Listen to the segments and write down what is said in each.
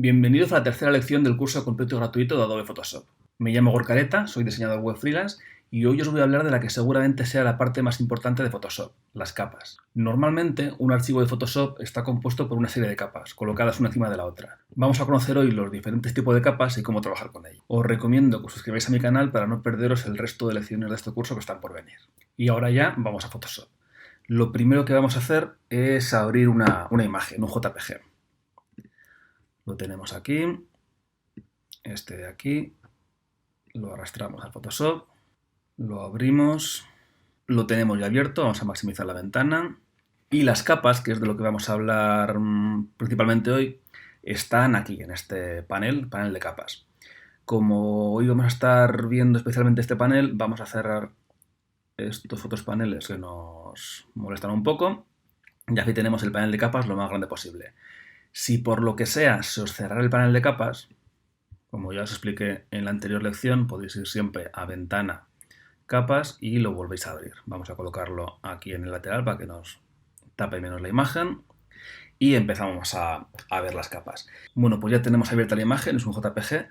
Bienvenidos a la tercera lección del curso completo y gratuito de Adobe Photoshop. Me llamo Gorka, soy diseñador web freelance y hoy os voy a hablar de la que seguramente sea la parte más importante de Photoshop, las capas. Normalmente un archivo de Photoshop está compuesto por una serie de capas, colocadas una encima de la otra. Vamos a conocer hoy los diferentes tipos de capas y cómo trabajar con ellas. Os recomiendo que os suscribáis a mi canal para no perderos el resto de lecciones de este curso que están por venir. Y ahora ya vamos a Photoshop. Lo primero que vamos a hacer es abrir una imagen, un JPG. Lo tenemos aquí, este de aquí, lo arrastramos al Photoshop, lo abrimos, lo tenemos ya abierto, vamos a maximizar la ventana y las capas, que es de lo que vamos a hablar principalmente hoy, están aquí en este panel de capas. Como hoy vamos a estar viendo especialmente este panel, vamos a cerrar estos otros paneles que nos molestan un poco y aquí tenemos el panel de capas lo más grande posible. Si por lo que sea se os cerrara el panel de capas, como ya os expliqué en la anterior lección, podéis ir siempre a Ventana, Capas y lo volvéis a abrir. Vamos a colocarlo aquí en el lateral para que nos tape menos la imagen y empezamos a ver las capas. Bueno, pues ya tenemos abierta la imagen, es un JPG.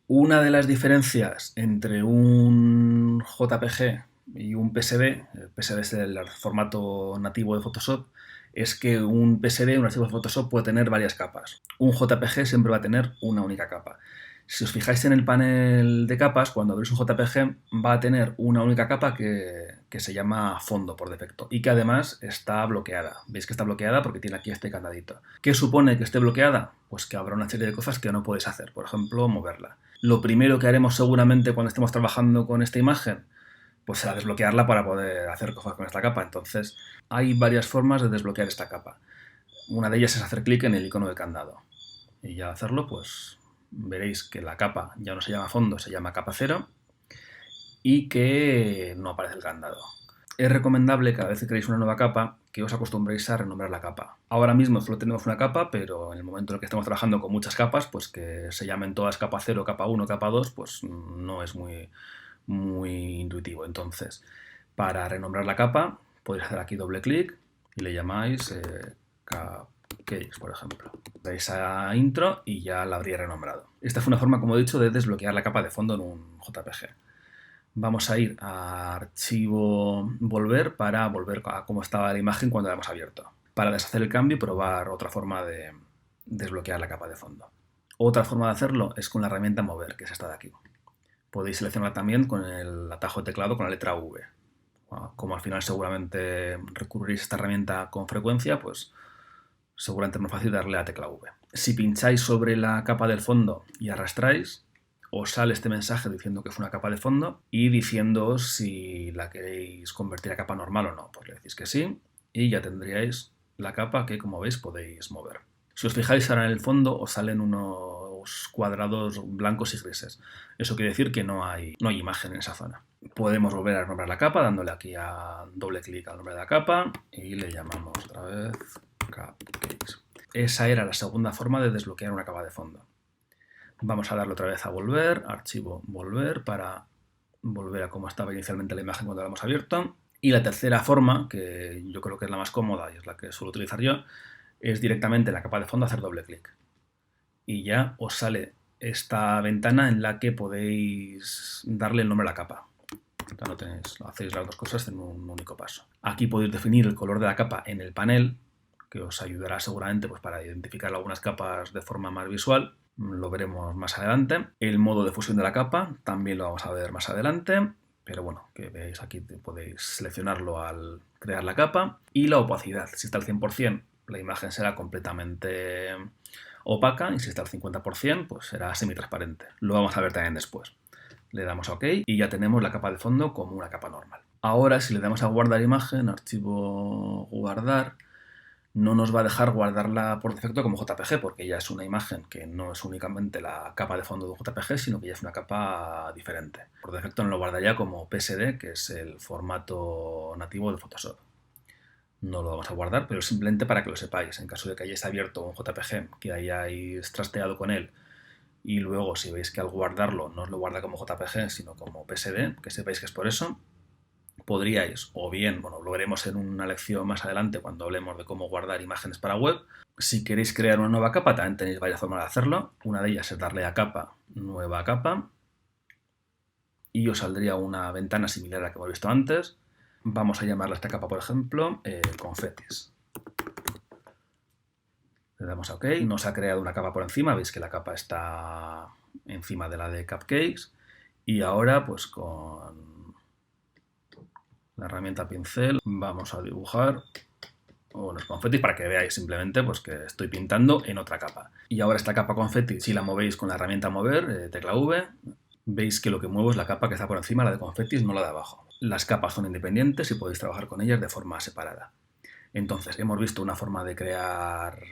Una de las diferencias entre un JPG y un PSD, el PSD es el formato nativo de Photoshop, es que un PSD, un archivo de Photoshop, puede tener varias capas. Un JPG siempre va a tener una única capa. Si os fijáis en el panel de capas, cuando abrís un JPG va a tener una única capa que se llama fondo por defecto y que además está bloqueada. Veis que está bloqueada porque tiene aquí este candadito. ¿Qué supone que esté bloqueada? Pues que habrá una serie de cosas que no podéis hacer, por ejemplo, moverla. Lo primero que haremos seguramente cuando estemos trabajando con esta imagen pues será desbloquearla para poder hacer cosas con esta capa. Entonces, hay varias formas de desbloquear esta capa. Una de ellas es hacer clic en el icono de candado. Y ya al hacerlo, pues veréis que la capa ya no se llama fondo, se llama capa 0 y que no aparece el candado. Es recomendable cada vez que creéis una nueva capa que os acostumbréis a renombrar la capa. Ahora mismo solo tenemos una capa, pero en el momento en el que estamos trabajando con muchas capas, pues que se llamen todas capa 0, capa 1, capa 2, pues no es muy intuitivo. Entonces, para renombrar la capa, podéis hacer aquí doble clic y le llamáis Cupcakes, por ejemplo. Dais a intro y ya la habría renombrado. Esta fue una forma, como he dicho, de desbloquear la capa de fondo en un JPG. Vamos a ir a archivo volver para volver a cómo estaba la imagen cuando la hemos abierto. Para deshacer el cambio y probar otra forma de desbloquear la capa de fondo. Otra forma de hacerlo es con la herramienta mover, que es esta de aquí. Podéis seleccionar también con el atajo de teclado con la letra V. Como al final seguramente recurriréis a esta herramienta con frecuencia, pues seguramente es más fácil darle a tecla V. Si pincháis sobre la capa del fondo y arrastráis, os sale este mensaje diciendo que es una capa de fondo y diciéndoos si la queréis convertir a capa normal o no. Pues le decís que sí y ya tendríais la capa que, como veis, podéis mover. Si os fijáis ahora en el fondo, os salen unos cuadrados blancos y grises. Eso quiere decir que no hay imagen en esa zona. Podemos volver a nombrar la capa dándole aquí a doble clic al nombre de la capa y le llamamos otra vez Cupcakes. Esa era la segunda forma de desbloquear una capa de fondo. Vamos a darle otra vez a volver, archivo volver, para volver a cómo estaba inicialmente la imagen cuando la hemos abierto. Y la tercera forma, que yo creo que es la más cómoda y es la que suelo utilizar yo, es directamente en la capa de fondo hacer doble clic. Y ya os sale esta ventana en la que podéis darle el nombre a la capa. Hacéis las dos cosas en un único paso. Aquí podéis definir el color de la capa en el panel, que os ayudará seguramente pues, para identificar algunas capas de forma más visual. Lo veremos más adelante. El modo de fusión de la capa también lo vamos a ver más adelante. Pero bueno, que veáis aquí podéis seleccionarlo al crear la capa. Y la opacidad, si está al 100%, la imagen será completamente opaca y si está al 50%, pues será semitransparente. Lo vamos a ver también después. Le damos a OK y ya tenemos la capa de fondo como una capa normal. Ahora, si le damos a guardar imagen, archivo guardar, no nos va a dejar guardarla por defecto como JPG porque ya es una imagen que no es únicamente la capa de fondo de un JPG, sino que ya es una capa diferente. Por defecto no lo guardaría como PSD, que es el formato nativo de Photoshop. No lo vamos a guardar, pero simplemente para que lo sepáis. En caso de que hayáis abierto un JPG, que hayáis trasteado con él y luego si veis que al guardarlo no os lo guarda como JPG, sino como PSD, que sepáis que es por eso. podríais, o bien, bueno, lo veremos en una lección más adelante cuando hablemos de cómo guardar imágenes para web. Si queréis crear una nueva capa, también tenéis varias formas de hacerlo. Una de ellas es darle a capa, nueva capa, y os saldría una ventana similar a la que hemos visto antes. Vamos a llamarla esta capa, por ejemplo, confetis. Le damos a OK, nos ha creado una capa por encima, veis que la capa está encima de la de cupcakes, y ahora pues con la herramienta pincel vamos a dibujar unos confetis para que veáis simplemente pues, que estoy pintando en otra capa. Y ahora esta capa confeti, si la movéis con la herramienta mover, tecla V, veis que lo que muevo es la capa que está por encima, la de confetis, no la de abajo. Las capas son independientes y podéis trabajar con ellas de forma separada. Entonces, hemos visto una forma de crear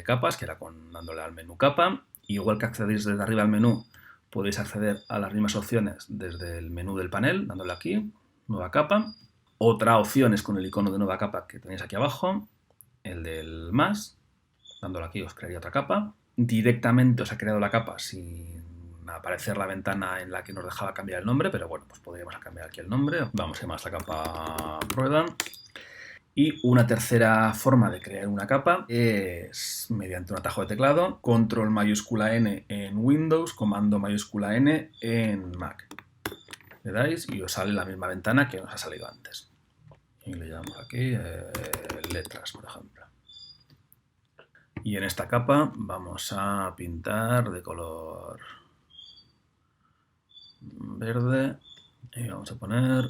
capas, que era dándole al menú capa. Y igual que accedéis desde arriba al menú, podéis acceder a las mismas opciones desde el menú del panel, dándole aquí, nueva capa. Otra opción es con el icono de nueva capa que tenéis aquí abajo, el del más. Dándole aquí os crearía otra capa. Directamente os ha creado la capa sin aparecer la ventana en la que nos dejaba cambiar el nombre, pero bueno, pues podríamos cambiar aquí el nombre. Vamos a llamar esta capa prueba. Y una tercera forma de crear una capa es mediante un atajo de teclado, control mayúscula N en Windows, comando mayúscula N en Mac. Le dais y os sale la misma ventana que nos ha salido antes. Y le llamamos aquí letras, por ejemplo. Y en esta capa vamos a pintar de color verde y vamos a poner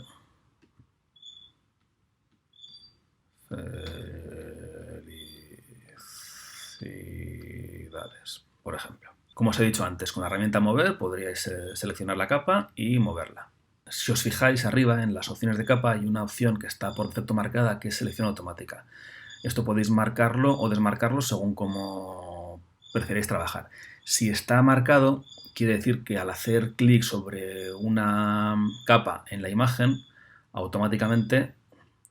felicidades, por ejemplo. Como os he dicho antes, con la herramienta mover podríais seleccionar la capa y moverla. Si os fijáis arriba en las opciones de capa hay una opción que está por defecto marcada que es selección automática. Esto podéis marcarlo o desmarcarlo según como preferéis trabajar. Si está marcado, quiere decir que al hacer clic sobre una capa en la imagen, automáticamente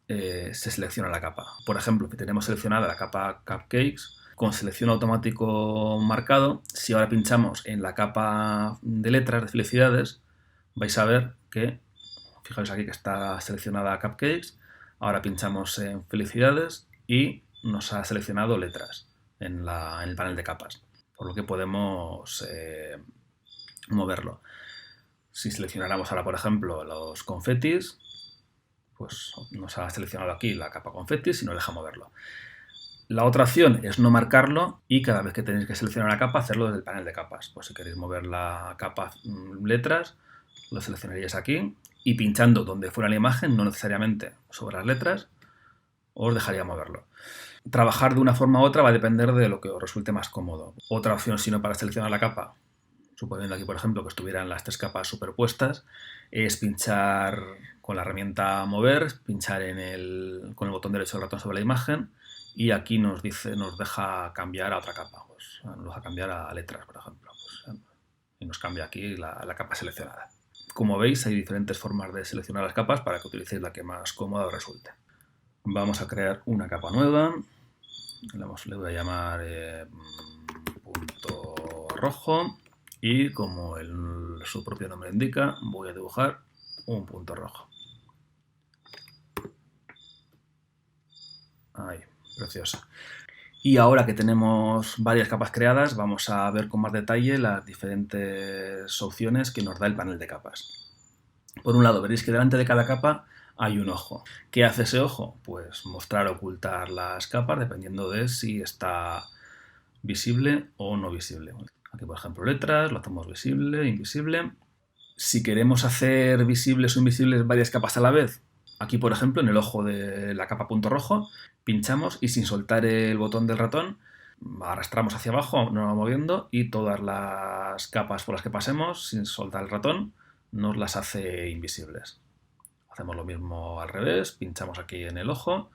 se selecciona la capa. Por ejemplo, que tenemos seleccionada la capa Cupcakes, con selección automático marcado, si ahora pinchamos en la capa de letras de felicidades, vais a ver que, fijaos aquí que está seleccionada Cupcakes, ahora pinchamos en felicidades y nos ha seleccionado letras en el panel de capas, por lo que podemos moverlo. Si seleccionáramos ahora, por ejemplo, los confetis, pues nos ha seleccionado aquí la capa confetis y nos deja moverlo. La otra opción es no marcarlo y cada vez que tenéis que seleccionar la capa, hacerlo desde el panel de capas. Pues si queréis mover la capa letras, lo seleccionaríais aquí y pinchando donde fuera la imagen, no necesariamente sobre las letras, os dejaría moverlo. Trabajar de una forma u otra va a depender de lo que os resulte más cómodo. Otra opción, si no para seleccionar la capa, suponiendo aquí, por ejemplo, que estuvieran las tres capas superpuestas, es pinchar con la herramienta mover, pinchar con el botón derecho del ratón sobre la imagen y aquí nos deja cambiar a otra capa, pues, nos deja cambiar a letras, por ejemplo, pues, y nos cambia aquí la capa seleccionada. Como veis, hay diferentes formas de seleccionar las capas para que utilicéis la que más cómoda os resulte. Vamos a crear una capa nueva, le voy a llamar punto rojo. Y como su propio nombre indica, voy a dibujar un punto rojo. Ahí, precioso. Y ahora que tenemos varias capas creadas, vamos a ver con más detalle las diferentes opciones que nos da el panel de capas. Por un lado, veréis que delante de cada capa hay un ojo. ¿Qué hace ese ojo? Pues mostrar o ocultar las capas dependiendo de si está visible o no visible. Aquí, por ejemplo, letras, lo hacemos visible, invisible. Si queremos hacer visibles o invisibles varias capas a la vez, aquí, por ejemplo, en el ojo de la capa punto rojo, pinchamos y sin soltar el botón del ratón, arrastramos hacia abajo, nos va moviendo y todas las capas por las que pasemos, sin soltar el ratón, nos las hace invisibles. Hacemos lo mismo al revés, pinchamos aquí en el ojo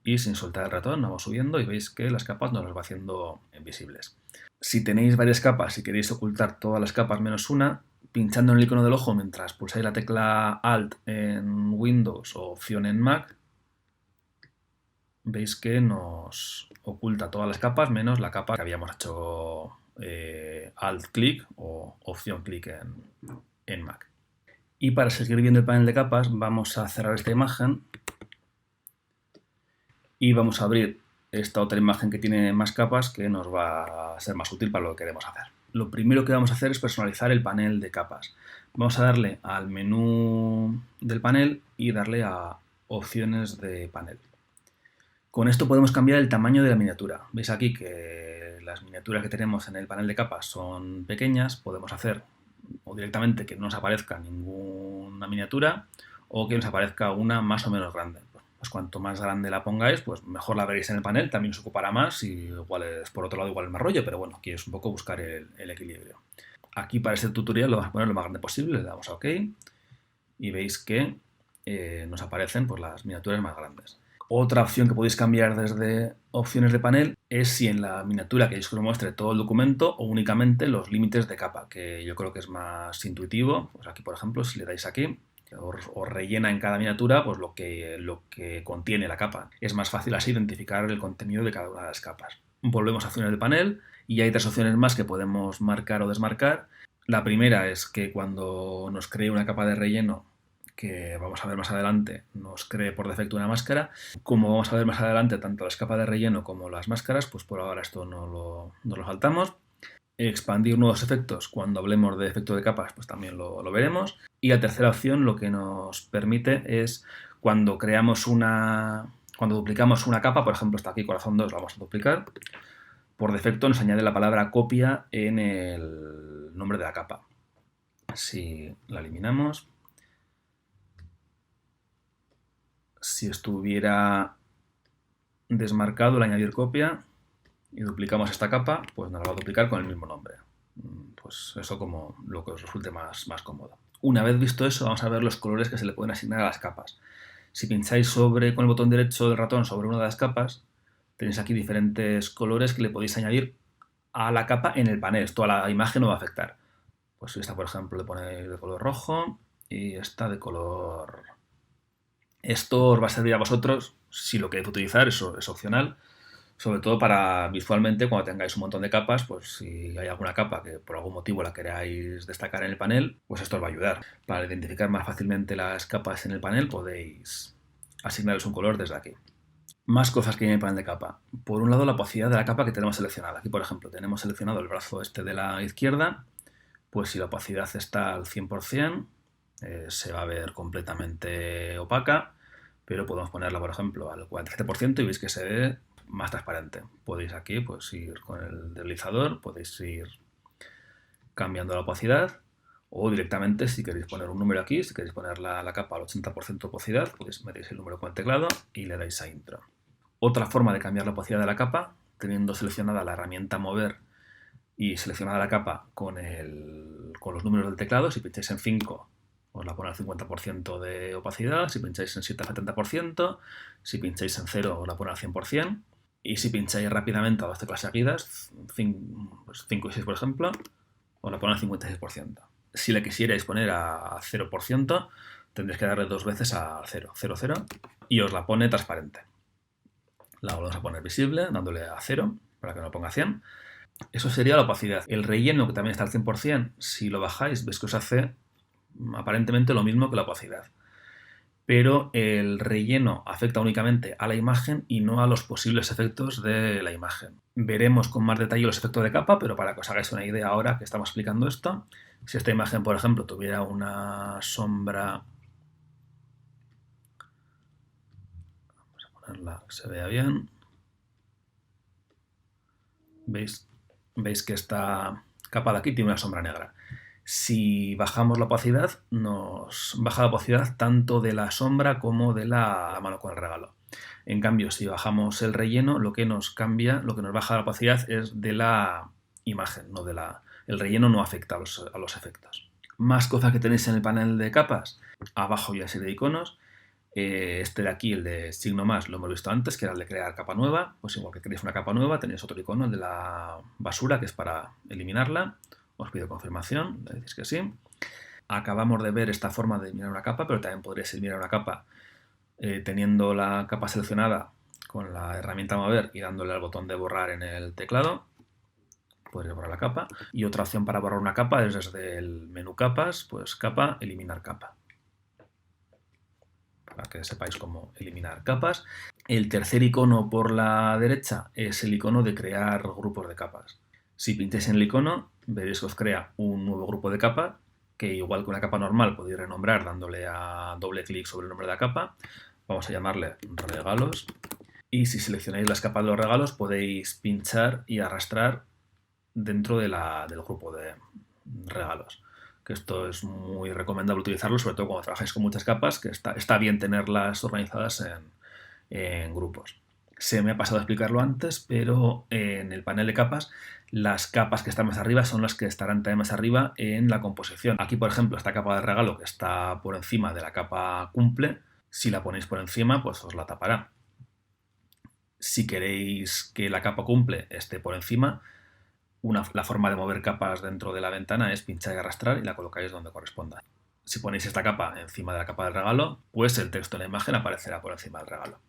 y sin soltar el ratón vamos subiendo y veis que las capas nos las va haciendo invisibles. Si tenéis varias capas y queréis ocultar todas las capas menos una, pinchando en el icono del ojo mientras pulsáis la tecla Alt en Windows o Opción en Mac, veis que nos oculta todas las capas menos la capa que habíamos hecho Alt clic o Opción clic en Mac. Y para seguir viendo el panel de capas vamos a cerrar esta imagen y vamos a abrir esta otra imagen que tiene más capas que nos va a ser más útil para lo que queremos hacer. Lo primero que vamos a hacer es personalizar el panel de capas. Vamos a darle al menú del panel y darle a opciones de panel. Con esto podemos cambiar el tamaño de la miniatura. Veis aquí que las miniaturas que tenemos en el panel de capas son pequeñas. Podemos hacer o directamente que no nos aparezca ninguna miniatura o que nos aparezca una más o menos grande. Pues cuanto más grande la pongáis, pues mejor la veréis en el panel, también os ocupará más y igual es, por otro lado igual es más rollo, pero bueno, aquí es un poco buscar el equilibrio. Aquí para este tutorial lo vamos a poner lo más grande posible, le damos a OK y veis que nos aparecen pues, las miniaturas más grandes. Otra opción que podéis cambiar desde opciones de panel es si en la miniatura queréis que os muestre todo el documento o únicamente los límites de capa, que yo creo que es más intuitivo. Pues aquí, por ejemplo, si le dais aquí, os rellena en cada miniatura pues, lo que contiene la capa. Es más fácil así identificar el contenido de cada una de las capas. Volvemos a opciones de panel y hay tres opciones más que podemos marcar o desmarcar. La primera es que cuando nos cree una capa de relleno, que vamos a ver más adelante, nos cree por defecto una máscara. Como vamos a ver más adelante tanto las capas de relleno como las máscaras, pues por ahora esto no lo saltamos. Expandir nuevos efectos, cuando hablemos de efecto de capas, pues también lo veremos. Y la tercera opción lo que nos permite es cuando duplicamos una capa, por ejemplo está aquí corazón 2, lo vamos a duplicar, por defecto nos añade la palabra copia en el nombre de la capa. Si la eliminamos, si estuviera desmarcado el añadir copia y duplicamos esta capa, pues nos la va a duplicar con el mismo nombre. Pues eso como lo que os resulte más cómodo. Una vez visto eso, vamos a ver los colores que se le pueden asignar a las capas. Si pincháis con el botón derecho del ratón sobre una de las capas, tenéis aquí diferentes colores que le podéis añadir a la capa en el panel. Esto a la imagen no va a afectar. Pues esta, por ejemplo, le ponéis de color rojo y esta de color... Esto os va a servir a vosotros si lo queréis utilizar, eso es opcional. Sobre todo para visualmente, cuando tengáis un montón de capas, pues si hay alguna capa que por algún motivo la queráis destacar en el panel, pues esto os va a ayudar. Para identificar más fácilmente las capas en el panel podéis asignarles un color desde aquí. Más cosas que hay en el panel de capa. Por un lado, la opacidad de la capa que tenemos seleccionada. Aquí, por ejemplo, tenemos seleccionado el brazo este de la izquierda, pues si la opacidad está al 100%, se va a ver completamente opaca, pero podemos ponerla, por ejemplo, al 47% y veis que se ve más transparente. Podéis aquí pues ir con el deslizador, podéis ir cambiando la opacidad o directamente si queréis poner un número aquí, si queréis poner la capa al 80% de opacidad, pues metéis el número con el teclado y le dais a intro. Otra forma de cambiar la opacidad de la capa, teniendo seleccionada la herramienta mover y seleccionada la capa con los números del teclado, si pincháis en 5 os la pone al 50% de opacidad, si pincháis en 7 al 70%, si pincháis en 0 os la pone al 100%, y si pincháis rápidamente a dos teclas seguidas, 5 y 6 por ejemplo, os la pone al 56%. Si la quisierais poner a 0%, tendréis que darle dos veces a 0, 0, 0, y os la pone transparente. La volvemos a poner visible, dándole a 0, para que no ponga 100. Eso sería la opacidad. El relleno, que también está al 100%, si lo bajáis, veis que os hace aparentemente lo mismo que la opacidad. Pero el relleno afecta únicamente a la imagen y no a los posibles efectos de la imagen. Veremos con más detalle los efectos de capa, pero para que os hagáis una idea ahora que estamos explicando esto, si esta imagen, por ejemplo, tuviera una sombra... Vamos a ponerla que se vea bien. ¿Veis que esta capa de aquí tiene una sombra negra? Si bajamos la opacidad, nos baja la opacidad tanto de la sombra como de la mano con el regalo. En cambio, si bajamos el relleno, lo que nos cambia, lo que nos baja la opacidad es de la imagen, no de la... El relleno no afecta a los efectos. Más cosas que tenéis en el panel de capas. Abajo hay una serie de iconos. Este de aquí, el de signo más, lo hemos visto antes, que era el de crear capa nueva. Pues igual que queréis una capa nueva, tenéis otro icono, el de la basura, que es para eliminarla. Os pido confirmación, le decís que sí. Acabamos de ver esta forma de eliminar una capa, pero también podréis eliminar una capa teniendo la capa seleccionada con la herramienta mover y dándole al botón de borrar en el teclado. podréis borrar la capa. Y otra opción para borrar una capa es desde el menú capas, pues capa, eliminar capa. Para que sepáis cómo eliminar capas. El tercer icono por la derecha es el icono de crear grupos de capas. Si pincháis en el icono, veréis que os crea un nuevo grupo de capa, que igual que una capa normal podéis renombrar dándole a doble clic sobre el nombre de la capa. Vamos a llamarle regalos. Y si seleccionáis las capas de los regalos, podéis pinchar y arrastrar dentro del grupo de regalos. Que esto es muy recomendable utilizarlo, sobre todo cuando trabajáis con muchas capas, que está bien tenerlas organizadas en grupos. Se me ha pasado a explicarlo antes, pero en el panel de capas, las capas que están más arriba son las que estarán también más arriba en la composición. Aquí, por ejemplo, esta capa de regalo que está por encima de la capa cumple, si la ponéis por encima, pues os la tapará. Si queréis que la capa cumple esté por encima, la forma de mover capas dentro de la ventana es pinchar y arrastrar y la colocáis donde corresponda. Si ponéis esta capa encima de la capa del regalo, pues el texto de la imagen aparecerá por encima del regalo.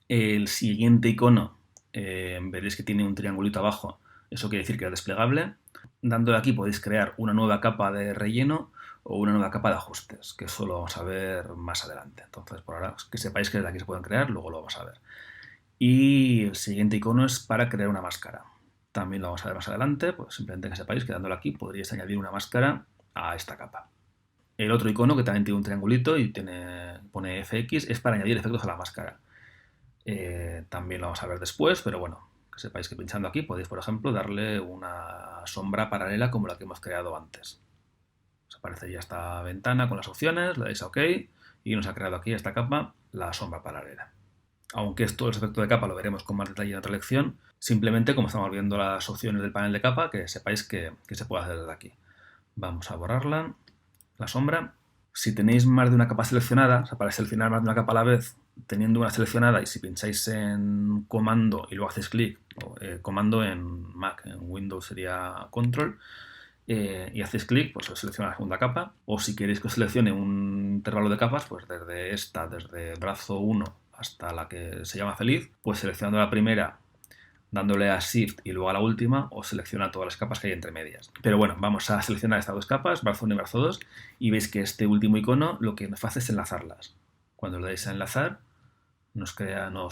El siguiente icono, veréis que tiene un triangulito abajo, eso quiere decir que es desplegable. Dándole aquí podéis crear una nueva capa de relleno o una nueva capa de ajustes, que eso lo vamos a ver más adelante. Entonces, por ahora, que sepáis que desde aquí se pueden crear, luego lo vamos a ver. Y el siguiente icono es para crear una máscara. También lo vamos a ver más adelante, pues simplemente que sepáis que dándole aquí podríais añadir una máscara a esta capa. El otro icono, que también tiene un triangulito y pone FX, es para añadir efectos a la máscara. También lo vamos a ver después, pero bueno, que sepáis que pinchando aquí podéis, por ejemplo, darle una sombra paralela como la que hemos creado antes. Os aparecería esta ventana con las opciones, le dais a OK y nos ha creado aquí esta capa la sombra paralela. Aunque esto, el efecto de capa, lo veremos con más detalle en otra lección, simplemente como estamos viendo las opciones del panel de capa, que sepáis que se puede hacer desde aquí. Vamos a borrarla, la sombra. Si tenéis más de una capa seleccionada, o sea, para seleccionar más de una capa a la vez, teniendo una seleccionada y si pincháis en comando y luego hacéis clic, comando en Mac, en Windows sería control, y hacéis clic, pues os selecciona la segunda capa. O si queréis que os seleccione un intervalo de capas, pues desde brazo 1 hasta la que se llama feliz, pues seleccionando la primera, dándole a Shift y luego a la última, os selecciona todas las capas que hay entre medias. Pero bueno, vamos a seleccionar estas dos capas, brazo 1 y brazo 2, y veis que este último icono lo que nos hace es enlazarlas. Cuando le dais a enlazar, nos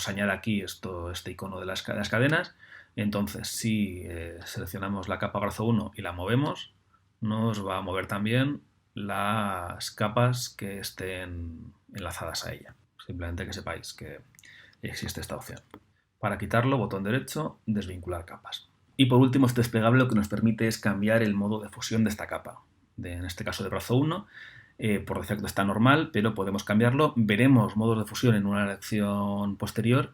añade aquí este icono de las cadenas. Entonces, si seleccionamos la capa brazo 1 y la movemos, nos va a mover también las capas que estén enlazadas a ella. Simplemente que sepáis que existe esta opción. Para quitarlo, botón derecho, desvincular capas. Y por último, este desplegable lo que nos permite es cambiar el modo de fusión de esta capa. En este caso de brazo 1, por defecto está normal, pero podemos cambiarlo. Veremos modos de fusión en una lección posterior,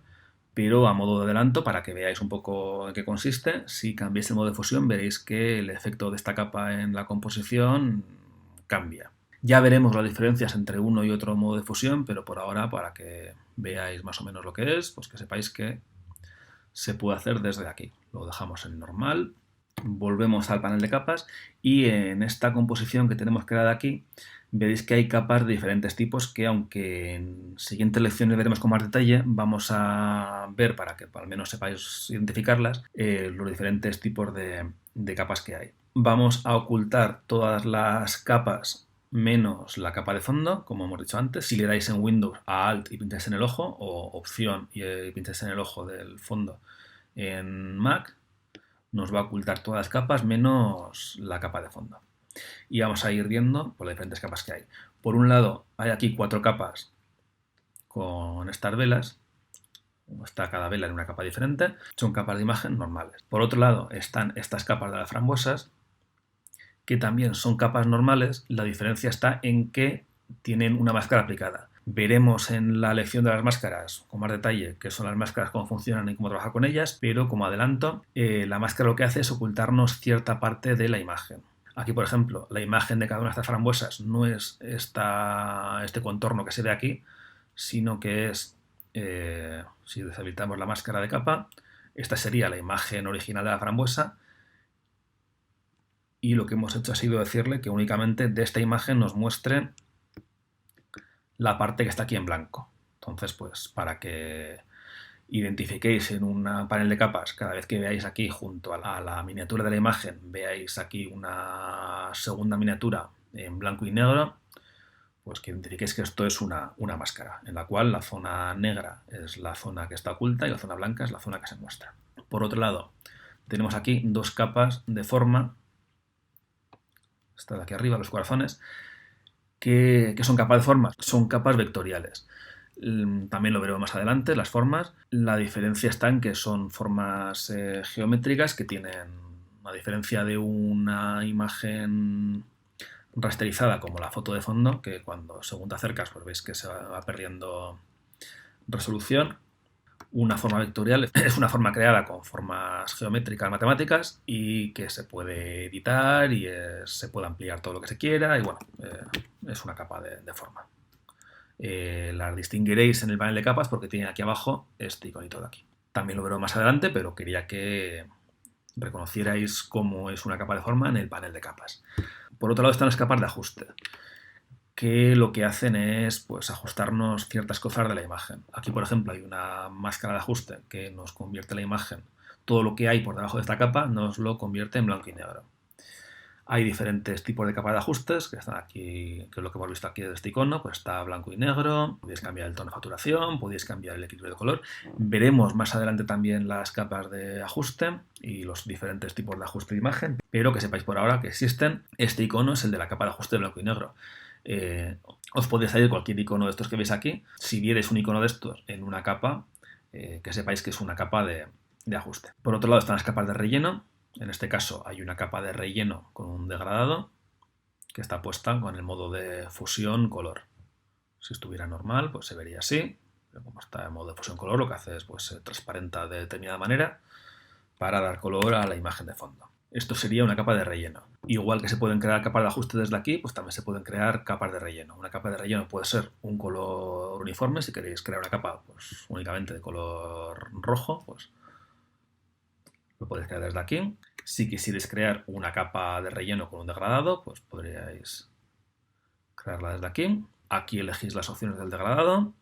pero a modo de adelanto, para que veáis un poco en qué consiste, si cambiáis el modo de fusión veréis que el efecto de esta capa en la composición cambia. Ya veremos las diferencias entre uno y otro modo de fusión, pero por ahora, para que veáis más o menos lo que es, pues que sepáis que se puede hacer desde aquí. Lo dejamos en normal, volvemos al panel de capas y en esta composición que tenemos creada aquí, veréis que hay capas de diferentes tipos que, aunque en siguientes lecciones veremos con más detalle, vamos a ver, para que al menos sepáis identificarlas, los diferentes tipos de capas que hay. Vamos a ocultar todas las capas menos la capa de fondo, como hemos dicho antes. Si le dais en Windows a Alt y pincháis en el ojo, o Opción y pincháis en el ojo del fondo en Mac, nos va a ocultar todas las capas menos la capa de fondo. Y vamos a ir viendo por las diferentes capas que hay. Por un lado, hay aquí 4 capas con estas velas. Está cada vela en una capa diferente. Son capas de imagen normales. Por otro lado, están estas capas de las frambuesas, que también son capas normales. La diferencia está en que tienen una máscara aplicada. Veremos en la lección de las máscaras con más detalle qué son las máscaras, cómo funcionan y cómo trabajar con ellas, pero como adelanto, la máscara lo que hace es ocultarnos cierta parte de la imagen. Aquí, por ejemplo, la imagen de cada una de estas frambuesas no es este contorno que se ve aquí, sino que es, si deshabilitamos la máscara de capa, esta sería la imagen original de la frambuesa. Y lo que hemos hecho ha sido decirle que únicamente de esta imagen nos muestre la parte que está aquí en blanco. Entonces, pues para que identifiquéis en un panel de capas, cada vez que veáis aquí junto a la miniatura de la imagen, veáis aquí una segunda miniatura en blanco y negro, pues que identifiquéis que esto es una máscara, en la cual la zona negra es la zona que está oculta y la zona blanca es la zona que se muestra. Por otro lado, tenemos aquí dos capas de forma, esta de aquí arriba, los corazones, que son capas de formas, son capas vectoriales. También lo veremos más adelante, las formas. La diferencia está en que son formas geométricas que tienen, a diferencia de una imagen rasterizada como la foto de fondo, que cuando según te acercas pues veis que se va perdiendo resolución. Una forma vectorial es una forma creada con formas geométricas matemáticas y que se puede editar y se puede ampliar todo lo que se quiera y bueno, es una capa de forma. Las distinguiréis en el panel de capas porque tienen aquí abajo este iconito de aquí. También lo veré más adelante, pero quería que reconocierais cómo es una capa de forma en el panel de capas. Por otro lado están las capas de ajuste, que lo que hacen es pues, ajustarnos ciertas cosas de la imagen. Aquí, por ejemplo, hay una máscara de ajuste que nos convierte la imagen. Todo lo que hay por debajo de esta capa nos lo convierte en blanco y negro. Hay diferentes tipos de capas de ajustes que están aquí, que es lo que hemos visto aquí de este icono, pues está blanco y negro, podéis cambiar el tono de saturación, podéis cambiar el equilibrio de color. Veremos más adelante también las capas de ajuste y los diferentes tipos de ajuste de imagen, pero que sepáis por ahora que existen. Este icono es el de la capa de ajuste de blanco y negro. Os podéis salir cualquier icono de estos que veis aquí. Si vierais un icono de estos en una capa, que sepáis que es una capa de ajuste. Por otro lado están las capas de relleno. En este caso hay una capa de relleno con un degradado que está puesta con el modo de fusión color. Si estuviera normal, pues se vería así, pero como está en modo de fusión color, lo que hace es pues, se transparenta de determinada manera para dar color a la imagen de fondo. Esto sería una capa de relleno. Igual que se pueden crear capas de ajuste desde aquí, pues también se pueden crear capas de relleno. Una capa de relleno puede ser un color uniforme, si queréis crear una capa pues, únicamente de color rojo, pues lo podéis crear desde aquí. Si quisierais crear una capa de relleno con un degradado, pues podríais crearla desde aquí. Aquí elegís las opciones del degradado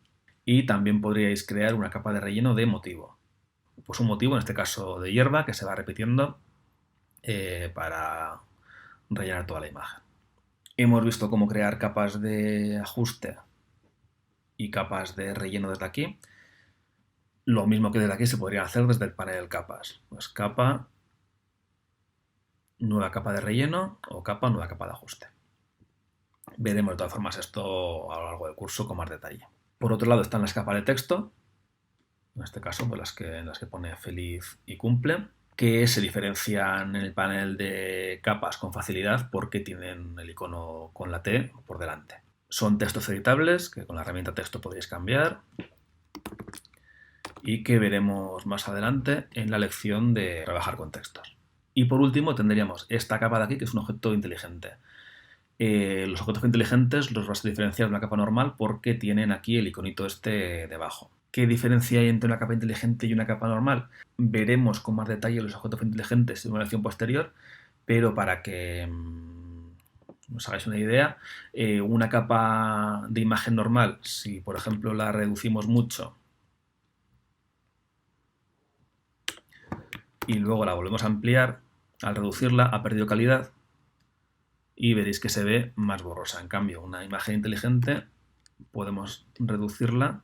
y también podríais crear una capa de relleno de motivo. Pues un motivo, en este caso de hierba, que se va repitiendo para rellenar toda la imagen. Hemos visto cómo crear capas de ajuste y capas de relleno desde aquí. Lo mismo que desde aquí se podría hacer desde el panel capas. Pues capa, nueva capa de relleno o capa, nueva capa de ajuste. Veremos de todas formas esto a lo largo del curso con más detalle. Por otro lado están las capas de texto, en este caso pues en las que pone feliz y cumple, que se diferencian en el panel de capas con facilidad porque tienen el icono con la T por delante. Son textos editables que con la herramienta texto podéis cambiar y que veremos más adelante en la lección de trabajar con textos. Y por último tendríamos esta capa de aquí que es un objeto inteligente. Los objetos inteligentes los vas a diferenciar de una capa normal porque tienen aquí el iconito este debajo. ¿Qué diferencia hay entre una capa inteligente y una capa normal? Veremos con más detalle los objetos inteligentes en una lección posterior, pero para que os hagáis una idea, una capa de imagen normal, si por ejemplo la reducimos mucho y luego la volvemos a ampliar, al reducirla ha perdido calidad y veréis que se ve más borrosa. En cambio, una imagen inteligente podemos reducirla,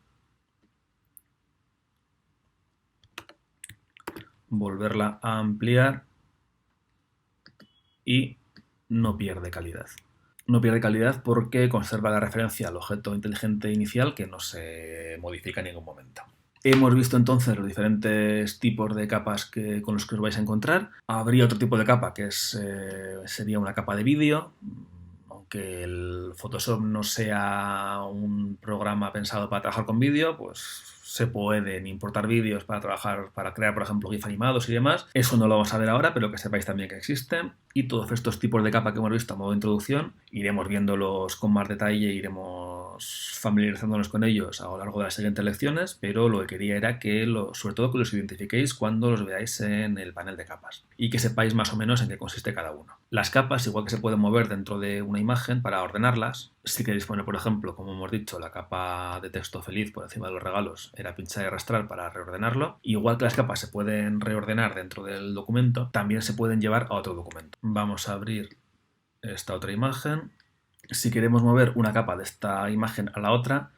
volverla a ampliar y no pierde calidad. No pierde calidad porque conserva la referencia al objeto inteligente inicial que no se modifica en ningún momento. Hemos visto entonces los diferentes tipos de capas con los que os vais a encontrar. Habría otro tipo de capa que sería una capa de vídeo. Aunque el Photoshop no sea un programa pensado para trabajar con vídeo, pues se pueden importar vídeos para crear, por ejemplo, GIF animados y demás. Eso no lo vamos a ver ahora, pero que sepáis también que existen. Y todos estos tipos de capa que hemos visto a modo de introducción, iremos viéndolos con más detalle, iremos familiarizándonos con ellos a lo largo de las siguientes lecciones, pero lo que quería era que, sobre todo, que los identifiquéis cuando los veáis en el panel de capas y que sepáis más o menos en qué consiste cada uno. Las capas, igual que se pueden mover dentro de una imagen para ordenarlas, Si queréis poner, por ejemplo, como hemos dicho, la capa de texto feliz por encima de los regalos, era pinchar y arrastrar para reordenarlo. Igual que las capas se pueden reordenar dentro del documento, también se pueden llevar a otro documento. Vamos a abrir esta otra imagen. Si queremos mover una capa de esta imagen a la otra,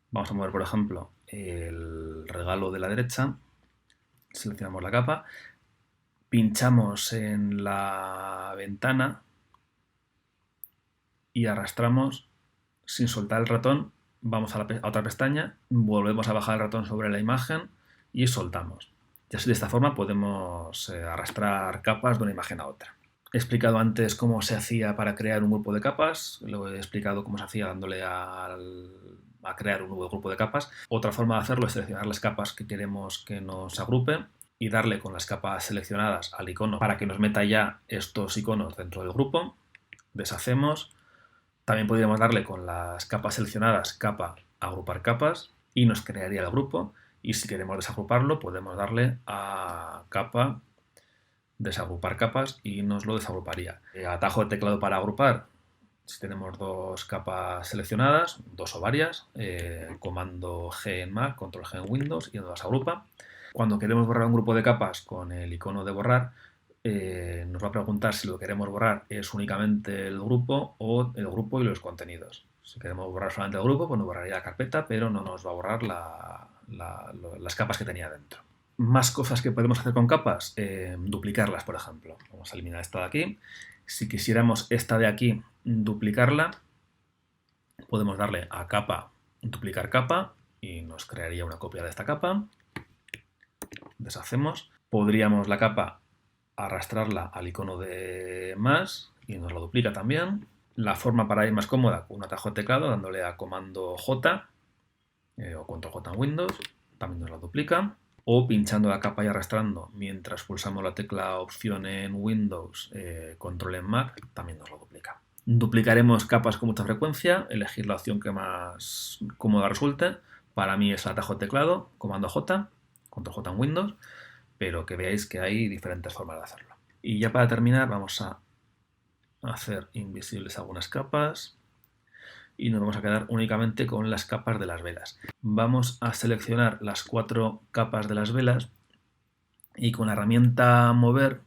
vamos a mover, por ejemplo, el regalo de la derecha. Seleccionamos la capa, pinchamos en la ventana y arrastramos sin soltar el ratón. Vamos a otra pestaña, volvemos a bajar el ratón sobre la imagen y soltamos. Y así de esta forma podemos arrastrar capas de una imagen a otra. He explicado antes cómo se hacía para crear un grupo de capas, luego he explicado cómo se hacía dándole a crear un nuevo grupo de capas. Otra forma de hacerlo es seleccionar las capas que queremos que nos agrupe y darle con las capas seleccionadas al icono para que nos meta ya estos iconos dentro del grupo. Deshacemos. También podríamos darle con las capas seleccionadas, capa, agrupar capas, y nos crearía el grupo. Y si queremos desagruparlo, podemos darle a capa, desagrupar capas, y nos lo desagruparía. Atajo de teclado para agrupar. Si tenemos dos capas seleccionadas, dos o varias, comando G en Mac, control G en Windows y nos las agrupa. Cuando queremos borrar un grupo de capas con el icono de borrar, nos va a preguntar si lo que queremos borrar es únicamente el grupo o el grupo y los contenidos. Si queremos borrar solamente el grupo, pues nos borraría la carpeta, pero no nos va a borrar las capas que tenía dentro. Más cosas que podemos hacer con capas, duplicarlas, por ejemplo. Vamos a eliminar esta de aquí. Si quisiéramos esta de aquí duplicarla, podemos darle a capa, duplicar capa, y nos crearía una copia de esta capa. Deshacemos. Podríamos la capa arrastrarla al icono de más y nos lo duplica también. La forma para ir más cómoda con un atajo de teclado, dándole a comando J o control J en Windows, también nos la duplica. O pinchando la capa y arrastrando mientras pulsamos la tecla opción en Windows, control en Mac, también nos lo duplica. Duplicaremos capas con mucha frecuencia, elegir la opción que más cómoda resulte. Para mí es el atajo de teclado, comando J, control J en Windows, pero que veáis que hay diferentes formas de hacerlo. Y ya para terminar vamos a hacer invisibles algunas capas y nos vamos a quedar únicamente con las capas de las velas. Vamos a seleccionar las 4 capas de las velas y con la herramienta mover,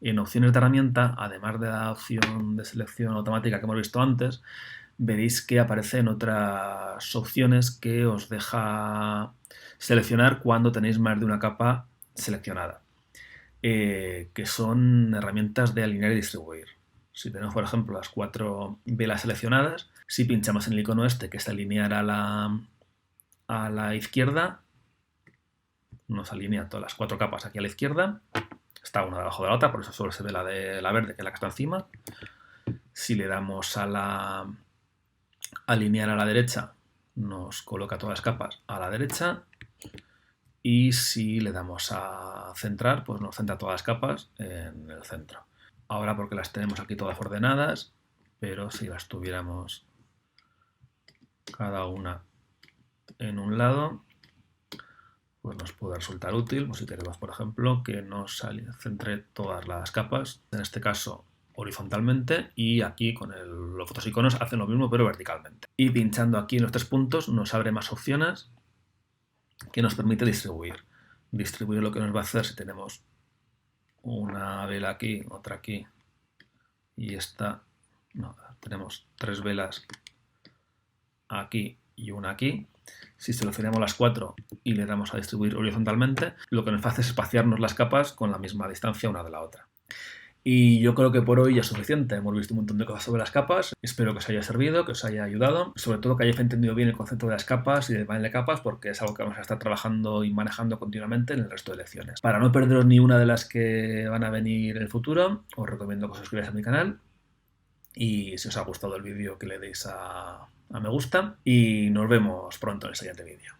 en opciones de herramienta, además de la opción de selección automática que hemos visto antes, veréis que aparecen otras opciones que os deja seleccionar cuando tenéis más de una capa seleccionada, que son herramientas de alinear y distribuir. Si tenemos, por ejemplo, las 4 velas seleccionadas, si pinchamos en el icono este, que es alinear a la izquierda, nos alinea todas las 4 capas aquí a la izquierda. Está una debajo de la otra, por eso solo se ve la de la verde, que es la que está encima. Si le damos a la alinear a la derecha, nos coloca todas las capas a la derecha. Y si le damos a centrar, pues nos centra todas las capas en el centro. Ahora porque las tenemos aquí todas ordenadas, pero si las tuviéramos cada una en un lado, pues nos puede resultar útil. Pues si queremos, por ejemplo, que nos centre todas las capas, en este caso horizontalmente, y aquí con los fotosiconos hacen lo mismo pero verticalmente. Y pinchando aquí en los 3 puntos nos abre más opciones que nos permite distribuir. Distribuir lo que nos va a hacer si tenemos una vela aquí, otra aquí y esta, no, tenemos 3 velas aquí y una aquí. Si seleccionamos las 4 y le damos a distribuir horizontalmente, lo que nos hace es espaciarnos las capas con la misma distancia una de la otra. Y yo creo que por hoy ya es suficiente. Hemos visto un montón de cosas sobre las capas. Espero que os haya servido, que os haya ayudado. Sobre todo que hayáis entendido bien el concepto de las capas y del panel de capas, porque es algo que vamos a estar trabajando y manejando continuamente en el resto de lecciones. Para no perderos ni una de las que van a venir en el futuro, os recomiendo que os suscribáis a mi canal. Y si os ha gustado el vídeo, que le deis a me gusta. Y nos vemos pronto en el siguiente vídeo.